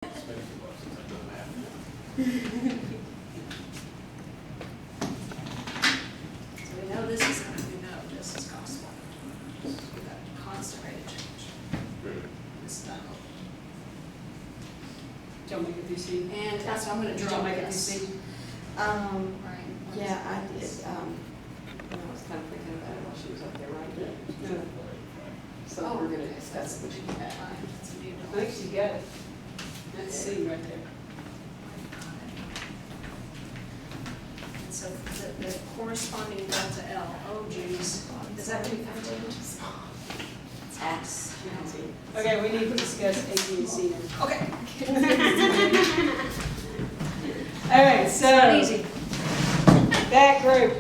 So we know this is going to be no, this is gospel. We got constant rate of change. This done. Don't make it DC. And that's what I'm going to draw Don't make it this. DC. Right. Yeah, I did, I was kind of thinking about it while she was up there, right? Yeah. So Oh, we're gonna okay. discuss what you had. Fine, that's a new I note. think she got it. That's C right there. And so the corresponding delta L, oh geez, does that mean changes? X. Okay, we need to discuss A, B, and C now. Okay. All right, Not so easy. that group.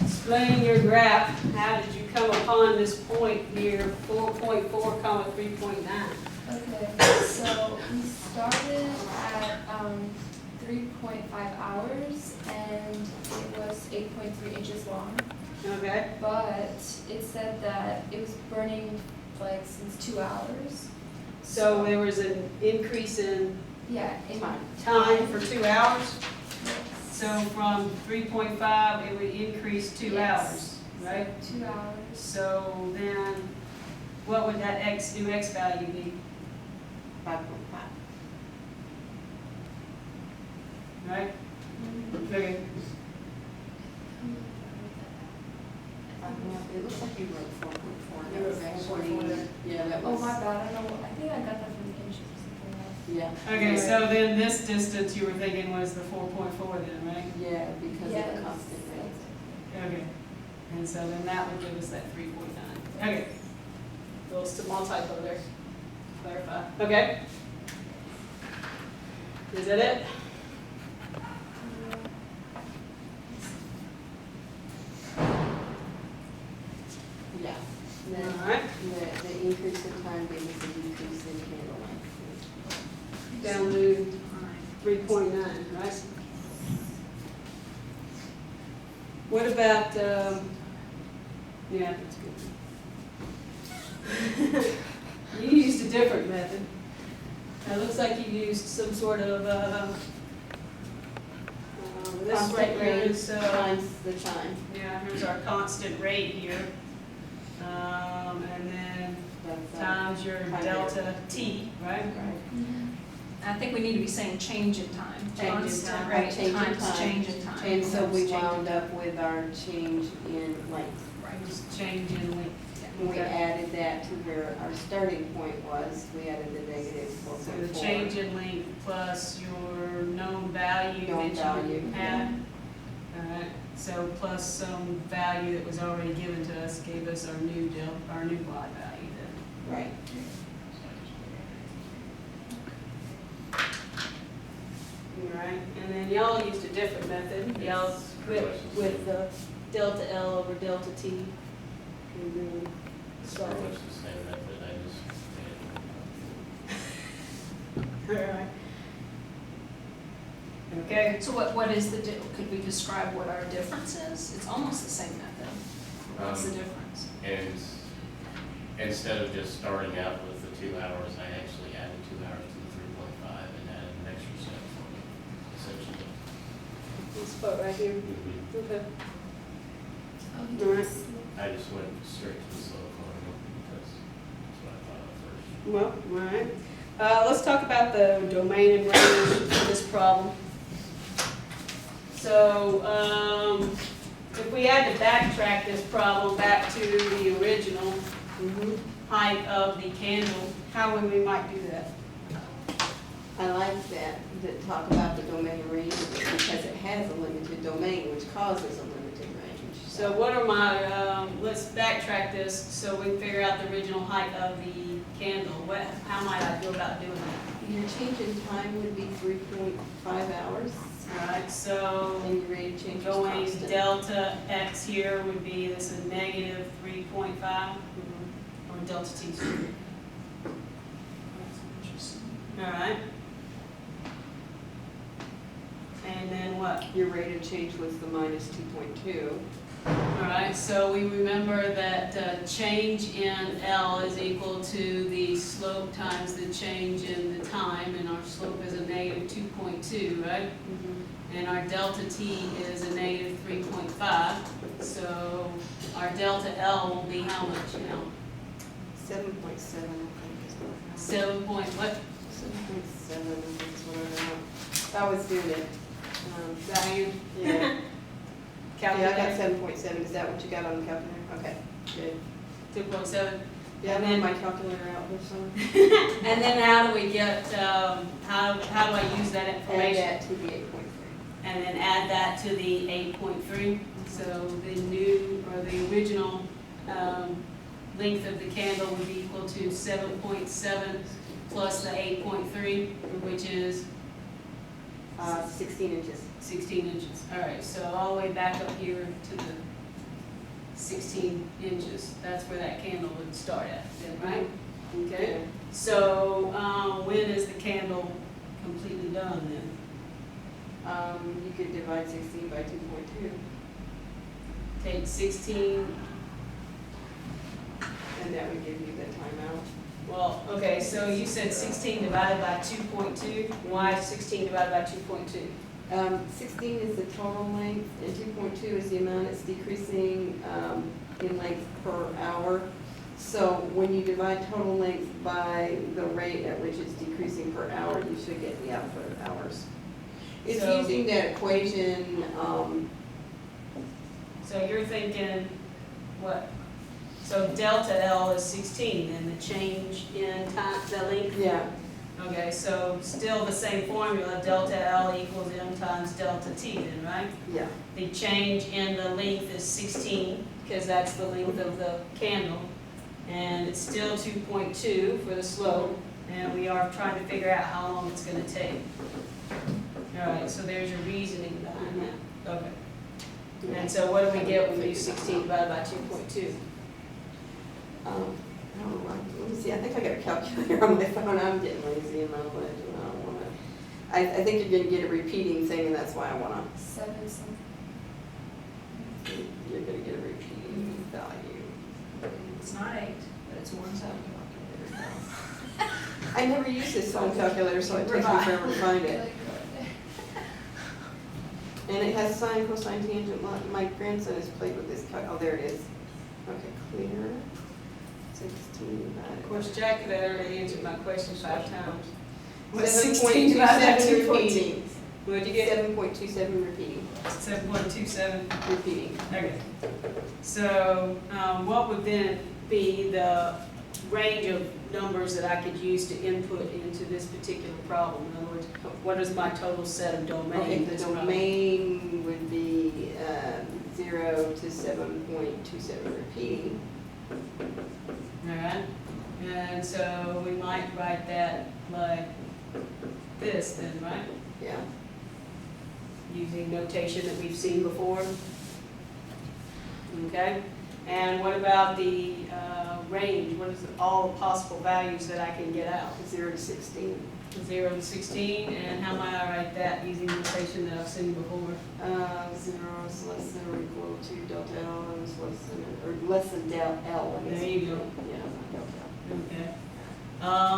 Explain your graph. How did you come upon this point here, 4.4, 3.9? Okay, so we started at 3.5 hours and it was 8.3 inches long. Okay. But it said that it was burning like since 2 hours. So there was an increase in Yeah, in time for 2 hours. So from 3.5, it would increase 2 Yes. hours, right? 2 hours. So then, what would that new X value be, 5.5. right? Okay. It looks like you wrote 4.4. You wrote 4.4 there. Yeah, that Oh was. my bad, I don't know, I think I got that from the inches or something like Yeah. Okay, so then this distance you were thinking was the 4.4 then, right? Yeah, because of Yes. the constant rate. Okay. And so then that would give us that 3.9. Okay. Little small typo there. Clarify. Okay. Is that it? Yeah. All right. The increase in time gave us a decrease in candle length. Down to 3.9, right? What about, yeah, that's good. You used a different method. It looks like you used some sort of, this Constant right here rate is, times the time. yeah, here's our constant rate here. And then That's, times your time delta T, right? Right. that. I think we need to be saying change in time. Change in Constant time. rate Change in times time. change in time. And so we Change in wound up with our change in length. Right. Just change in length. And we Okay. added that to where our starting point was, we added the negative So 4.4. the change in length plus your known value Known that value, you had. All right, so plus some value that was already given to us gave us our new y value then. Right. All right, and then y'all used a different method. Y'all quit with the delta L over delta T. And then It's solve pretty it. much the same method, I just All right. Okay. So what is could we describe what our difference is? It's almost the same method. What's the difference? and instead of just starting out with the 2 hours, I actually added 2 hours to the 3.5 and added an extra step for it, essentially. This spot right here. Okay. Oh, All right. yes. I just went straight to the slow formula because that's what I thought at first. Well, all right. Let's talk about the domain and range of this problem. So, if we had to backtrack this problem back to the original height of the candle, how would we might do that? I like that talk about the domain range because it has a limited domain, which causes a limited range. So what are my, let's backtrack this so we can figure out the original height of the candle. How might I go about doing that? Your change in time would be 3.5 hours, All right, so and your rate of change is going constant. delta x here would be, this is negative 3.5, or delta t squared. All right. And then what? Your rate of change was the minus 2.2. All right, so we remember that change in L is equal to the slope times the change in the time, and our slope is a negative 2.2, right? And our delta T is a negative 3.5, so our delta L will be how much now? 7.7, I think is what I have. 7 point what? 7.7 is what I have. I was doing it. Is that how you Yeah. Yeah, I got calculate? 7.7. Is that what you got on the calculator? Okay, good. 2.7? Yeah, I And have then- my calculator out there somewhere. And then how do we get, how do I use that Add information? that to the 8.3. And then add that to the 8.3, so the new, or the original, length of the candle would be equal to 7.7 plus the 8.3, which is 16 inches. 16 inches. All right, so all the way back up here to the 16 inches, that's where that candle would start at, then, right? Okay, so, when is the candle completely done then? You could divide 16 by 2.2, Take 16, and that would give you the timeout. well, okay, so you said 16 divided by 2.2, why 16 divided by 2.2? 16 is the total length, and 2.2 is the amount it's decreasing in length per hour. So when you divide total length by the rate at which it's decreasing per hour, you should get the output hours. It's So- using that equation, So you're thinking, what? So delta L is 16, and the change in time, the length? yeah, Okay, so still the same formula, delta L equals M times delta T then, right? yeah. The change in the length is 16, because that's the length of the candle. And it's still 2.2 for the slope, and we are trying to figure out how long it's gonna take. All right, so there's your reasoning behind that. Okay. And so what do we get when we do 16 divided by 2.2? I don't know, let me see, I think I got a calculator on my phone, I'm getting lazy and I don't wanna, I think you're gonna get a repeating thing, and that's why I wanna, 7 something. you're gonna get a repeating value. It's not 8, but it's 1/7. I never use this phone calculator, so it takes me forever to find it. And it has sine, cosine, tangent, my grandson has played with this, oh, there it is. Okay, clear, 16 Of course, Jack had already answered my question 5 times. What's What's 16 16 divided by 2.27 2.2? repeating? What'd you get? 7.27 repeating, 7.27. repeating. Okay. So, what would then be the range of numbers that I could use to input into this particular problem? In other words, what is my total set of domain? Okay, the that's running? domain would be 0 to 7.27 repeating. All right, and so we might write that like this then, right? Yeah. Using notation that we've seen before. Okay, and what about the range? What is all the possible values that I can get out? 0 to 16. 0 to 16, and how might I write that using notation that I've seen before? 0 is less than or equal to delta L, is less than, or less than del L. I guess. There you go. Yeah, not delta L.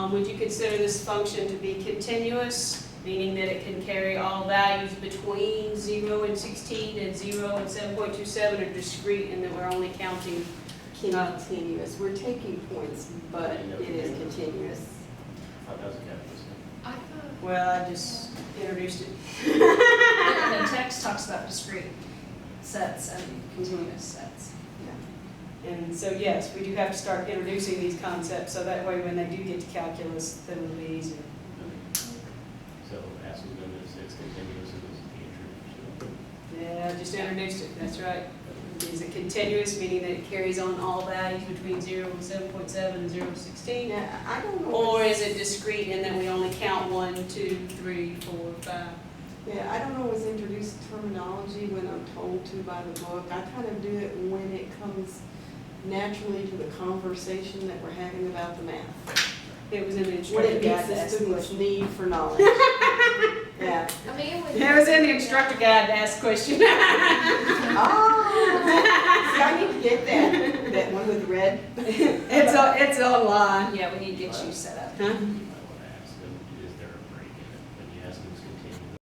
Okay. Would you consider this function to be continuous, meaning that it can carry all values between 0 and 16 and 0 and 7.27, or discrete, and that we're only counting? Continuous, we're taking points, but it is continuous. How does it calculus? I thought. Well, I just introduced it. The text talks about discrete sets and continuous sets. And so, yes, we do have to start introducing these concepts, so that way when they do get to calculus, then it'll be easier. So asking them if it's continuous and it's the Yeah, I just introduced it, that's right. Is it continuous, meaning that it carries on all values between 0 and 7.7 and 0 to 16? Yeah, I don't know. Or is it discrete in that we only count 1, 2, 3, 4, 5? Yeah, I don't know what's introduced terminology when I'm told to by the book. I kind of do it when it comes naturally to the conversation that we're having about the math. It was in the When instructor it guide beats to the ask the student's question. need for knowledge. Yeah. I mean, it was. It was in the instructor guide to ask the question. Oh, see, I need to get that one with red. It's online. Yeah, we need to get you set up. Huh?